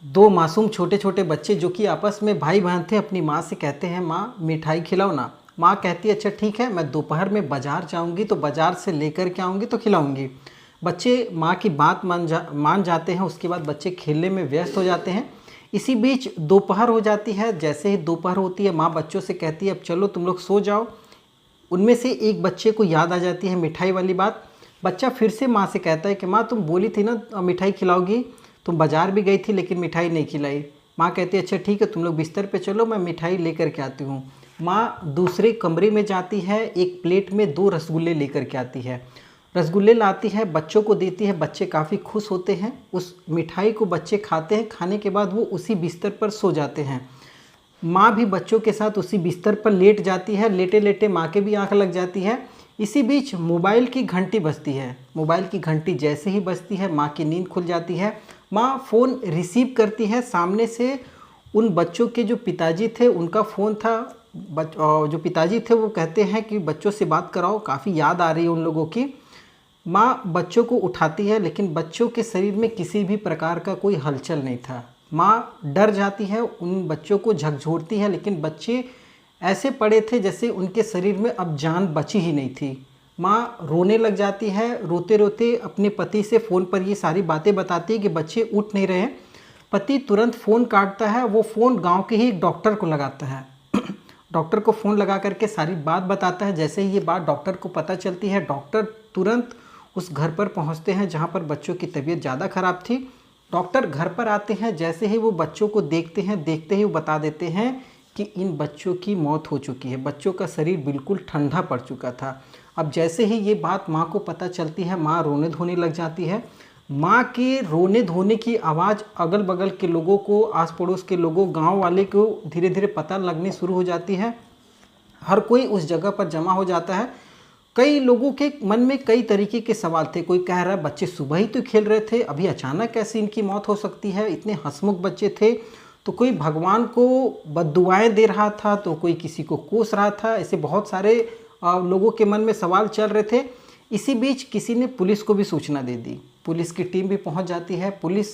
दो मासूम छोटे छोटे बच्चे जो कि आपस में भाई बहन थे अपनी माँ से कहते हैं, माँ मिठाई खिलाओ ना। माँ कहती है अच्छा ठीक है, मैं दोपहर में बाज़ार जाऊँगी तो बाज़ार से लेकर के आऊँगी तो खिलाऊँगी। बच्चे माँ की बात मान जाते हैं। उसके बाद बच्चे खेलने में व्यस्त हो जाते हैं। इसी बीच दोपहर हो जाती है। जैसे ही दोपहर होती है माँ बच्चों से कहती है अब चलो तुम लोग सो जाओ। उनमें से एक बच्चे को याद आ जाती है मिठाई वाली बात। बच्चा फिर से माँ से कहता है कि माँ तुम बोली थी ना मिठाई खिलाओगी, तुम बाज़ार भी गई थी लेकिन मिठाई नहीं खिलाई। माँ कहती है अच्छा ठीक है, तुम लोग बिस्तर पे चलो, मैं मिठाई लेकर के आती हूँ। माँ दूसरे कमरे में जाती है, एक प्लेट में 2 रसगुल्ले लेकर के आती है। रसगुल्ले लाती है, बच्चों को देती है। बच्चे काफ़ी खुश होते हैं। उस मिठाई को बच्चे खाते हैं। खाने के बाद वो उसी बिस्तर पर सो जाते हैं। माँ भी बच्चों के साथ उसी बिस्तर पर लेट जाती है। लेटे लेटे माँ के भी आंख लग जाती है। इसी बीच मोबाइल की घंटी बजती है। मोबाइल की घंटी जैसे ही बजती है माँ की नींद खुल जाती है। माँ फ़ोन रिसीव करती है। सामने से उन बच्चों के जो पिताजी थे उनका फ़ोन था। जो पिताजी थे वो कहते हैं कि बच्चों से बात कराओ, काफ़ी याद आ रही है उन लोगों की। माँ बच्चों को उठाती है लेकिन बच्चों के शरीर में किसी भी प्रकार का कोई हलचल नहीं था। माँ डर जाती है, उन बच्चों को झकझोरती है लेकिन बच्चे ऐसे पड़े थे जैसे उनके शरीर में अब जान बची ही नहीं थी। माँ रोने लग जाती है। रोते रोते अपने पति से फ़ोन पर ये सारी बातें बताती है कि बच्चे उठ नहीं रहे हैं। पति तुरंत फ़ोन काटता है। वो फ़ोन गांव के ही एक डॉक्टर को लगाता है। डॉक्टर को फ़ोन लगा करके सारी बात बताता है। जैसे ही ये बात डॉक्टर को पता चलती है, डॉक्टर तुरंत उस घर पर पहुंचते हैं जहां पर बच्चों की तबीयत ज़्यादा ख़राब थी। डॉक्टर घर पर आते हैं। जैसे ही वो बच्चों को देखते हैं, देखते ही वो बता देते हैं कि इन बच्चों की मौत हो चुकी है। बच्चों का शरीर बिल्कुल ठंडा पड़ चुका था। अब जैसे ही ये बात माँ को पता चलती है, माँ रोने धोने लग जाती है। माँ के रोने धोने की आवाज़ अगल बगल के लोगों को, आस पड़ोस के लोगों, गांव वाले को धीरे धीरे पता लगनी शुरू हो जाती है। हर कोई उस जगह पर जमा हो जाता है। कई लोगों के मन में कई तरीके के सवाल थे। कोई कह रहा है बच्चे सुबह ही तो खेल रहे थे, अभी अचानक कैसे इनकी मौत हो सकती है, इतने हंसमुख बच्चे थे। तो कोई भगवान को बद्दुआएं दे रहा था, तो कोई किसी को कोस रहा था। ऐसे बहुत सारे लोगों के मन में सवाल चल रहे थे। इसी बीच किसी ने पुलिस को भी सूचना दे दी। पुलिस की टीम भी पहुंच जाती है। पुलिस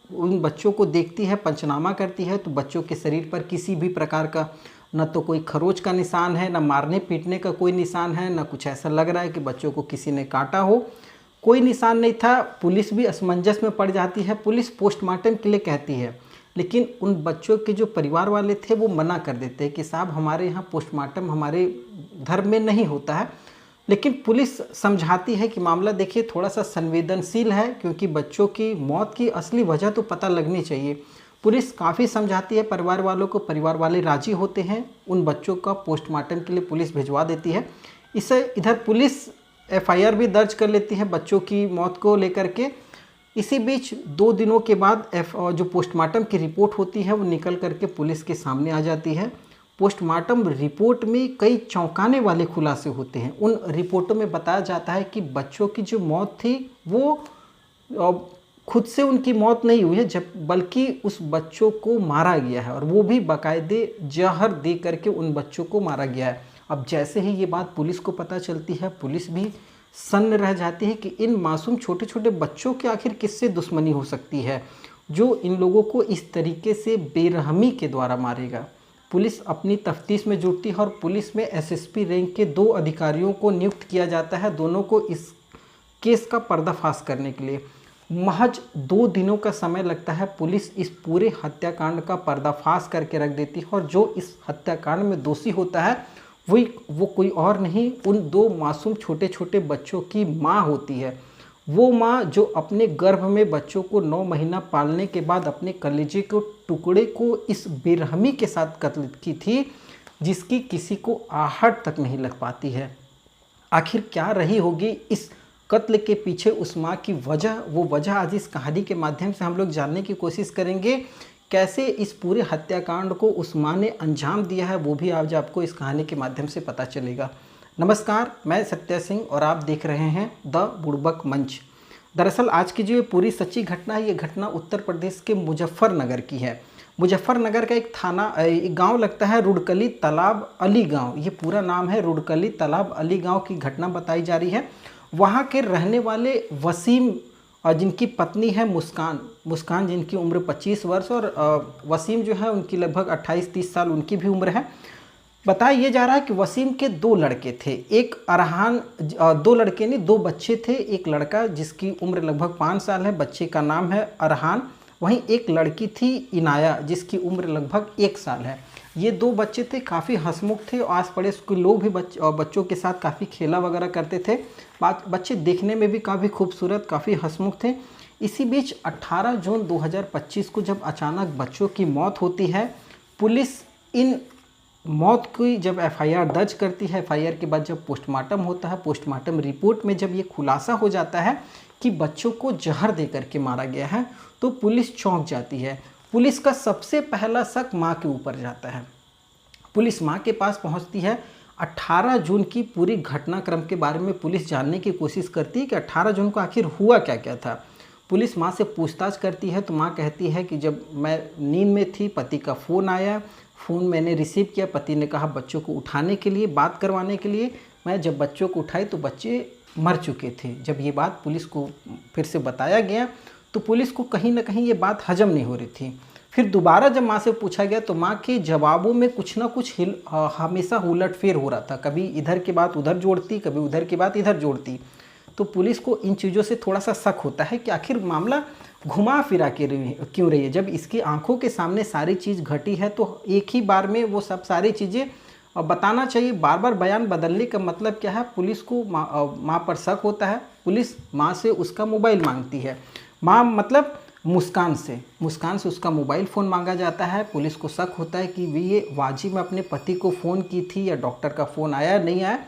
उन बच्चों को देखती है, पंचनामा करती है, तो बच्चों के शरीर पर किसी भी प्रकार का न तो कोई खरोच का निशान है, न मारने पीटने का कोई निशान है, न कुछ ऐसा लग रहा है कि बच्चों को किसी ने काटा हो। कोई निशान नहीं था। पुलिस भी असमंजस में पड़ जाती है। पुलिस पोस्टमार्टम के लिए कहती है लेकिन उन बच्चों के जो परिवार वाले थे वो मना कर देते हैं कि साहब हमारे यहाँ पोस्टमार्टम हमारे धर्म में नहीं होता है। लेकिन पुलिस समझाती है कि मामला देखिए थोड़ा सा संवेदनशील है, क्योंकि बच्चों की मौत की असली वजह तो पता लगनी चाहिए। पुलिस काफ़ी समझाती है परिवार वालों को। परिवार वाले राजी होते हैं। उन बच्चों का पोस्टमार्टम के लिए पुलिस भिजवा देती है। इससे इधर पुलिस एफआईआर भी दर्ज कर लेती है बच्चों की मौत को लेकर के। इसी बीच 2 दिनों के बाद जो पोस्टमार्टम की रिपोर्ट होती है वो निकल करके पुलिस के सामने आ जाती है। पोस्टमार्टम रिपोर्ट में कई चौंकाने वाले खुलासे होते हैं। उन रिपोर्टों में बताया जाता है कि बच्चों की जो मौत थी वो खुद से उनकी मौत नहीं हुई है, जब बल्कि उस बच्चों को मारा गया है, और वो भी बाकायदे जहर दे करके उन बच्चों को मारा गया है। अब जैसे ही ये बात पुलिस को पता चलती है, पुलिस भी सन्न रह जाती है कि इन मासूम छोटे छोटे बच्चों की आखिर किससे दुश्मनी हो सकती है जो इन लोगों को इस तरीके से बेरहमी के द्वारा मारेगा। पुलिस अपनी तफ्तीश में जुटती है और पुलिस में एसएसपी रैंक के 2 अधिकारियों को नियुक्त किया जाता है, दोनों को इस केस का पर्दाफाश करने के लिए। महज 2 दिनों का समय लगता है। पुलिस इस पूरे हत्याकांड का पर्दाफाश करके रख देती है, और जो इस हत्याकांड में दोषी होता है वो कोई और नहीं, उन 2 मासूम छोटे छोटे बच्चों की माँ होती है। वो माँ जो अपने गर्भ में बच्चों को 9 महीना पालने के बाद अपने कलेजे के टुकड़े को इस बेरहमी के साथ कत्ल की थी, जिसकी किसी को आहट तक नहीं लग पाती है। आखिर क्या रही होगी इस कत्ल के पीछे उस माँ की वजह, वो वजह आज इस कहानी के माध्यम से हम लोग जानने की कोशिश करेंगे। कैसे इस पूरे हत्याकांड को उस माँ ने अंजाम दिया है, वो भी आज आपको इस कहानी के माध्यम से पता चलेगा। नमस्कार, मैं सत्या सिंह और आप देख रहे हैं द बुड़बक मंच। दरअसल आज की जो ये पूरी सच्ची घटना है, ये घटना उत्तर प्रदेश के मुजफ्फरनगर की है। मुजफ्फरनगर का एक गांव लगता है रुड़कली तालाब अली गांव। ये पूरा नाम है, रुड़कली तालाब अली गांव की घटना बताई जा रही है। वहाँ के रहने वाले वसीम और जिनकी पत्नी है मुस्कान, मुस्कान जिनकी उम्र 25 वर्ष, और वसीम जो है उनकी लगभग 28-30 साल उनकी भी उम्र है। बताया ये जा रहा है कि वसीम के 2 लड़के थे, एक अरहान, 2 लड़के नहीं 2 बच्चे थे। एक लड़का जिसकी उम्र लगभग 5 साल है, बच्चे का नाम है अरहान। वहीं एक लड़की थी इनाया जिसकी उम्र लगभग 1 साल है। ये 2 बच्चे थे, काफ़ी हंसमुख थे, आस पड़ोस के लोग भी बच्चों के साथ काफ़ी खेला वगैरह करते थे। बच्चे देखने में भी काफ़ी खूबसूरत, काफ़ी हंसमुख थे। इसी बीच 18 जून 2025 को जब अचानक बच्चों की मौत होती है, पुलिस इन मौत की जब एफआईआर दर्ज करती है, एफआईआर के बाद जब पोस्टमार्टम होता है, पोस्टमार्टम रिपोर्ट में जब ये खुलासा हो जाता है कि बच्चों को जहर दे करके मारा गया है, तो पुलिस चौंक जाती है। पुलिस का सबसे पहला शक माँ के ऊपर जाता है। पुलिस माँ के पास पहुँचती है। 18 जून की पूरी घटनाक्रम के बारे में पुलिस जानने की कोशिश करती है कि 18 जून को आखिर हुआ क्या क्या था। पुलिस माँ से पूछताछ करती है तो माँ कहती है कि जब मैं नींद में थी, पति का फ़ोन आया, फ़ोन मैंने रिसीव किया, पति ने कहा बच्चों को उठाने के लिए, बात करवाने के लिए। मैं जब बच्चों को उठाई तो बच्चे मर चुके थे। जब ये बात पुलिस को फिर से बताया गया तो पुलिस को कहीं ना कहीं ये बात हजम नहीं हो रही थी। फिर दोबारा जब माँ से पूछा गया तो माँ के जवाबों में कुछ ना कुछ हमेशा उलटफेर हो रहा था। कभी इधर की बात उधर जोड़ती, कभी उधर की बात इधर जोड़ती। तो पुलिस को इन चीज़ों से थोड़ा सा शक होता है कि आखिर मामला घुमा फिरा के क्यों रही है। जब इसकी आंखों के सामने सारी चीज़ घटी है तो एक ही बार में वो सब सारी चीज़ें बताना चाहिए। बार बार बयान बदलने का मतलब क्या है? पुलिस को माँ पर शक होता है। पुलिस माँ से उसका मोबाइल मांगती है। माँ मतलब मुस्कान से उसका मोबाइल फ़ोन मांगा जाता है। पुलिस को शक होता है कि ये वाजिब में अपने पति को फ़ोन की थी या डॉक्टर का फ़ोन आया नहीं आया।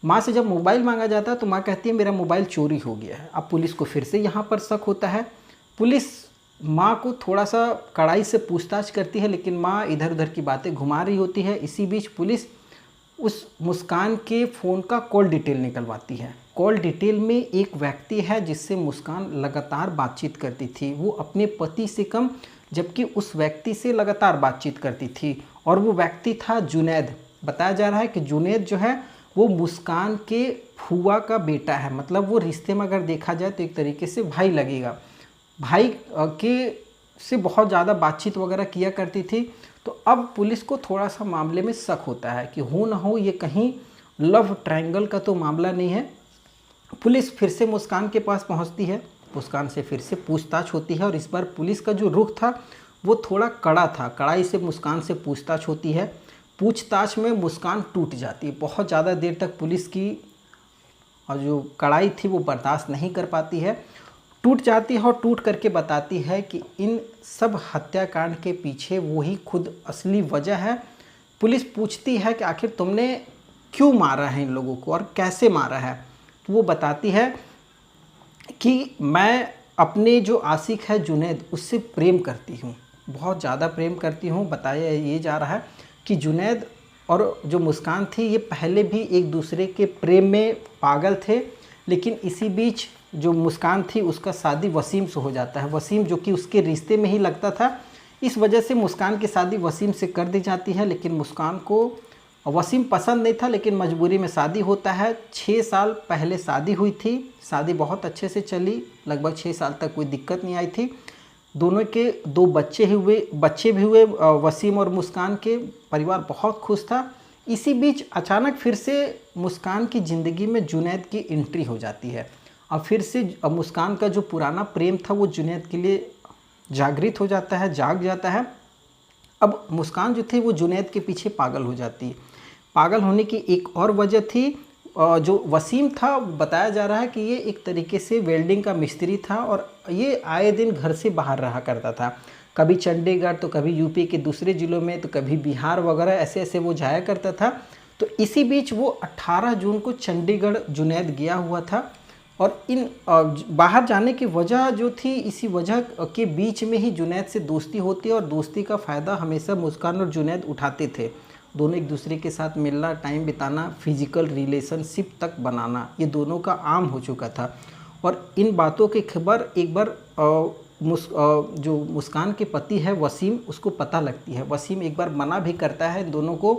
माँ से जब मोबाइल मांगा जाता है तो माँ कहती है मेरा मोबाइल चोरी हो गया है। अब पुलिस को फिर से यहाँ पर शक होता है। पुलिस माँ को थोड़ा सा कड़ाई से पूछताछ करती है, लेकिन माँ इधर उधर की बातें घुमा रही होती है। इसी बीच पुलिस उस मुस्कान के फ़ोन का कॉल डिटेल निकलवाती है। कॉल डिटेल में एक व्यक्ति है जिससे मुस्कान लगातार बातचीत करती थी। वो अपने पति से कम, जबकि उस व्यक्ति से लगातार बातचीत करती थी, और वो व्यक्ति था जुनैद। बताया जा रहा है कि जुनैद जो है वो मुस्कान के फूआ का बेटा है। मतलब वो रिश्ते में अगर देखा जाए तो एक तरीके से भाई लगेगा। भाई के से बहुत ज़्यादा बातचीत वगैरह किया करती थी। तो अब पुलिस को थोड़ा सा मामले में शक होता है कि हो ना हो ये कहीं लव ट्रायंगल का तो मामला नहीं है। पुलिस फिर से मुस्कान के पास पहुंचती है। मुस्कान से फिर से पूछताछ होती है, और इस बार पुलिस का जो रुख था वो थोड़ा कड़ा था। कड़ाई से मुस्कान से पूछताछ होती है। पूछताछ में मुस्कान टूट जाती है। बहुत ज़्यादा देर तक पुलिस की और जो कड़ाई थी वो बर्दाश्त नहीं कर पाती है, टूट जाती है, और टूट करके बताती है कि इन सब हत्याकांड के पीछे वही खुद असली वजह है। पुलिस पूछती है कि आखिर तुमने क्यों मारा है इन लोगों को और कैसे मारा है। तो वो बताती है कि मैं अपने जो आशिक है जुनैद, उससे प्रेम करती हूँ, बहुत ज़्यादा प्रेम करती हूँ। बताया ये जा रहा है कि जुनैद और जो मुस्कान थी ये पहले भी एक दूसरे के प्रेम में पागल थे, लेकिन इसी बीच जो मुस्कान थी उसका शादी वसीम से हो जाता है। वसीम जो कि उसके रिश्ते में ही लगता था, इस वजह से मुस्कान की शादी वसीम से कर दी जाती है। लेकिन मुस्कान को वसीम पसंद नहीं था, लेकिन मजबूरी में शादी होता है। 6 साल पहले शादी हुई थी। शादी बहुत अच्छे से चली, लगभग 6 साल तक कोई दिक्कत नहीं आई थी। दोनों के 2 बच्चे भी हुए वसीम और मुस्कान के। परिवार बहुत खुश था। इसी बीच अचानक फिर से मुस्कान की ज़िंदगी में जुनैद की एंट्री हो जाती है। अब फिर से मुस्कान का जो पुराना प्रेम था वो जुनैद के लिए जागृत हो जाता है, जाग जाता है। अब मुस्कान जो थी वो जुनैद के पीछे पागल हो जाती है। पागल होने की एक और वजह थी, जो वसीम था बताया जा रहा है कि ये एक तरीके से वेल्डिंग का मिस्त्री था, और ये आए दिन घर से बाहर रहा करता था। कभी चंडीगढ़ तो कभी यूपी के दूसरे ज़िलों में, तो कभी बिहार वगैरह, ऐसे ऐसे वो जाया करता था। तो इसी बीच वो 18 जून को चंडीगढ़ जुनैद गया हुआ था, और इन बाहर जाने की वजह जो थी, इसी वजह के बीच में ही जुनैद से दोस्ती होती है, और दोस्ती का फ़ायदा हमेशा मुस्कान और जुनैद उठाते थे। दोनों एक दूसरे के साथ मिलना, टाइम बिताना, फिजिकल रिलेशनशिप तक बनाना, ये दोनों का आम हो चुका था। और इन बातों की खबर एक बार जो मुस्कान के पति है वसीम, उसको पता लगती है। वसीम एक बार मना भी करता है, दोनों को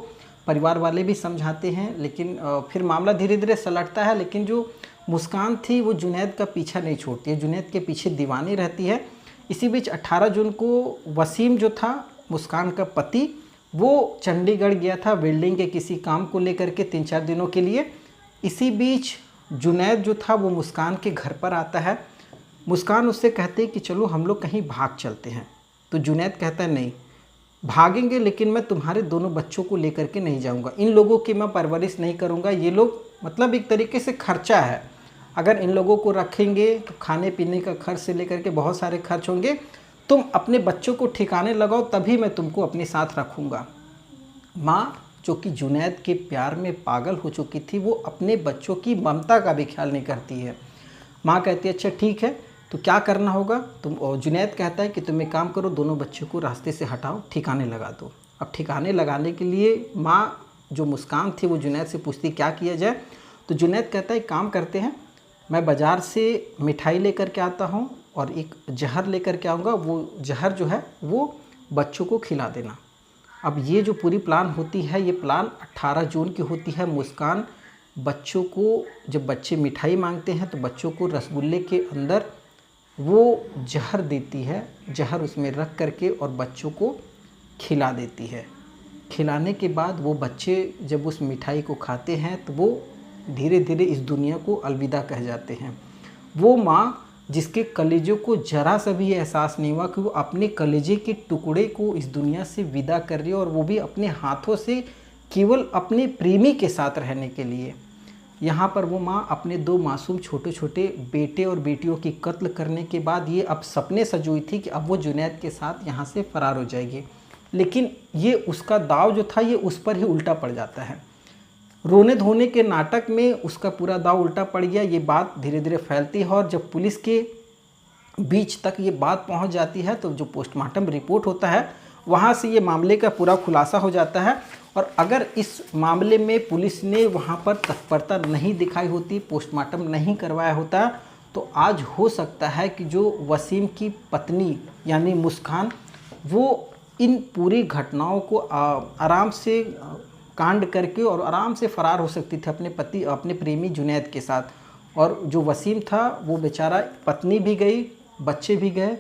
परिवार वाले भी समझाते हैं, लेकिन फिर मामला धीरे धीरे सलटता है। लेकिन जो मुस्कान थी वो जुनैद का पीछा नहीं छोड़ती है, जुनैद के पीछे दीवानी रहती है। इसी बीच 18 जून को वसीम जो था मुस्कान का पति, वो चंडीगढ़ गया था वेल्डिंग के किसी काम को लेकर के 3-4 दिनों के लिए। इसी बीच जुनैद जो था वो मुस्कान के घर पर आता है। मुस्कान उससे कहते हैं कि चलो हम लोग कहीं भाग चलते हैं। तो जुनैद कहता है नहीं, भागेंगे लेकिन मैं तुम्हारे दोनों बच्चों को लेकर के नहीं जाऊंगा, इन लोगों की मैं परवरिश नहीं करूंगा, ये लोग मतलब एक तरीके से खर्चा है, अगर इन लोगों को रखेंगे तो खाने पीने का खर्च से लेकर के बहुत सारे खर्च होंगे, तुम अपने बच्चों को ठिकाने लगाओ तभी मैं तुमको अपने साथ रखूँगा। माँ जो कि जुनैद के प्यार में पागल हो चुकी थी, वो अपने बच्चों की ममता का भी ख्याल नहीं करती है। माँ कहती है अच्छा ठीक है, तो क्या करना होगा तुम, और जुनैद कहता है कि तुम एक काम करो, दोनों बच्चों को रास्ते से हटाओ, ठिकाने लगा दो। अब ठिकाने लगाने के लिए माँ जो मुस्कान थी वो जुनैद से पूछती क्या किया जाए। तो जुनैद कहता है काम करते हैं, मैं बाज़ार से मिठाई लेकर के आता हूँ और एक जहर लेकर के आऊँगा, वो जहर जो है वो बच्चों को खिला देना। अब ये जो पूरी प्लान होती है, ये प्लान 18 जून की होती है। मुस्कान बच्चों को, जब बच्चे मिठाई मांगते हैं तो बच्चों को रसगुल्ले के अंदर वो जहर देती है, जहर उसमें रख करके और बच्चों को खिला देती है। खिलाने के बाद वो बच्चे जब उस मिठाई को खाते हैं तो वो धीरे धीरे इस दुनिया को अलविदा कह जाते हैं। वो माँ जिसके कलेजों को जरा सा भी एहसास नहीं हुआ कि वो अपने कलेजे के टुकड़े को इस दुनिया से विदा कर रही है, और वो भी अपने हाथों से, केवल अपने प्रेमी के साथ रहने के लिए। यहाँ पर वो माँ अपने 2 मासूम छोटे छोटे बेटे और बेटियों की कत्ल करने के बाद ये अब सपने सजोई थी कि अब वो जुनैद के साथ यहाँ से फ़रार हो जाएगी, लेकिन ये उसका दाव जो था ये उस पर ही उल्टा पड़ जाता है। रोने धोने के नाटक में उसका पूरा दाव उल्टा पड़ गया। ये बात धीरे धीरे फैलती है और जब पुलिस के बीच तक ये बात पहुंच जाती है तो जो पोस्टमार्टम रिपोर्ट होता है वहां से ये मामले का पूरा खुलासा हो जाता है। और अगर इस मामले में पुलिस ने वहां पर तत्परता नहीं दिखाई होती, पोस्टमार्टम नहीं करवाया होता, तो आज हो सकता है कि जो वसीम की पत्नी यानी मुस्कान, वो इन पूरी घटनाओं को आराम से कांड करके और आराम से फ़रार हो सकती थी अपने प्रेमी जुनैद के साथ। और जो वसीम था वो बेचारा, पत्नी भी गई, बच्चे भी गए।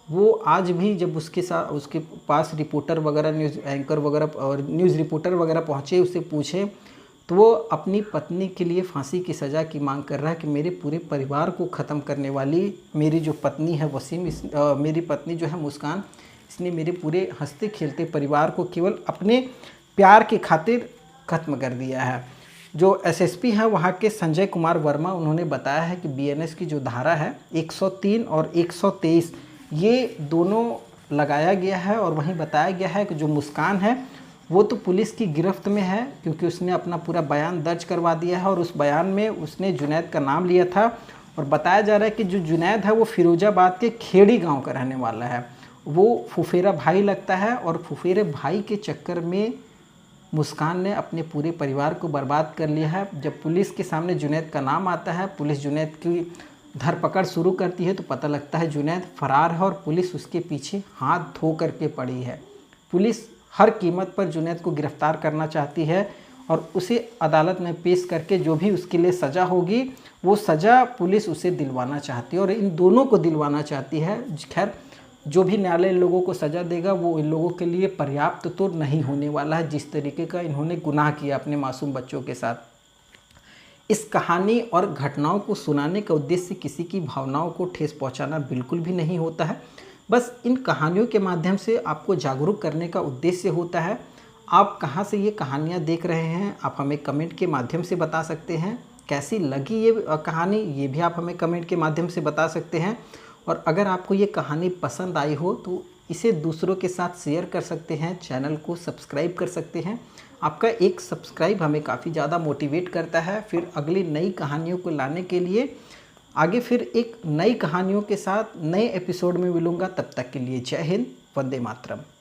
वो आज भी जब उसके पास रिपोर्टर वगैरह, न्यूज़ एंकर वगैरह और न्यूज़ रिपोर्टर वगैरह पहुँचे, उससे पूछे तो वो अपनी पत्नी के लिए फांसी की सज़ा की मांग कर रहा है कि मेरे पूरे परिवार को ख़त्म करने वाली मेरी जो पत्नी है वसीम, मेरी पत्नी जो है मुस्कान, इसने मेरे पूरे हंसते खेलते परिवार को केवल अपने प्यार की खातिर ख़त्म कर दिया है। जो एसएसपी हैं वहाँ के संजय कुमार वर्मा, उन्होंने बताया है कि बीएनएस की जो धारा है 103 और 123 ये दोनों लगाया गया है। और वहीं बताया गया है कि जो मुस्कान है वो तो पुलिस की गिरफ्त में है, क्योंकि उसने अपना पूरा बयान दर्ज करवा दिया है और उस बयान में उसने जुनैद का नाम लिया था। और बताया जा रहा है कि जो जुनैद है वो फिरोजाबाद के खेड़ी गाँव का रहने वाला है, वो फुफेरा भाई लगता है। और फुफेरे भाई के चक्कर में मुस्कान ने अपने पूरे परिवार को बर्बाद कर लिया है। जब पुलिस के सामने जुनैद का नाम आता है, पुलिस जुनैद की धरपकड़ शुरू करती है तो पता लगता है जुनैद फरार है और पुलिस उसके पीछे हाथ धो करके पड़ी है। पुलिस हर कीमत पर जुनैद को गिरफ्तार करना चाहती है और उसे अदालत में पेश करके जो भी उसके लिए सज़ा होगी वो सज़ा पुलिस उसे दिलवाना चाहती है और इन दोनों को दिलवाना चाहती है। खैर, जो भी न्यायालय इन लोगों को सज़ा देगा वो इन लोगों के लिए पर्याप्त तो नहीं होने वाला है, जिस तरीके का इन्होंने गुनाह किया अपने मासूम बच्चों के साथ। इस कहानी और घटनाओं को सुनाने का उद्देश्य किसी की भावनाओं को ठेस पहुंचाना बिल्कुल भी नहीं होता है। बस इन कहानियों के माध्यम से आपको जागरूक करने का उद्देश्य होता है। आप कहाँ से ये कहानियाँ देख रहे हैं, आप हमें कमेंट के माध्यम से बता सकते हैं। कैसी लगी ये कहानी, ये भी आप हमें कमेंट के माध्यम से बता सकते हैं। और अगर आपको ये कहानी पसंद आई हो तो इसे दूसरों के साथ शेयर कर सकते हैं, चैनल को सब्सक्राइब कर सकते हैं। आपका एक सब्सक्राइब हमें काफ़ी ज़्यादा मोटिवेट करता है फिर अगली नई कहानियों को लाने के लिए। आगे फिर एक नई कहानियों के साथ नए एपिसोड में मिलूँगा, तब तक के लिए जय हिंद, वंदे मातरम।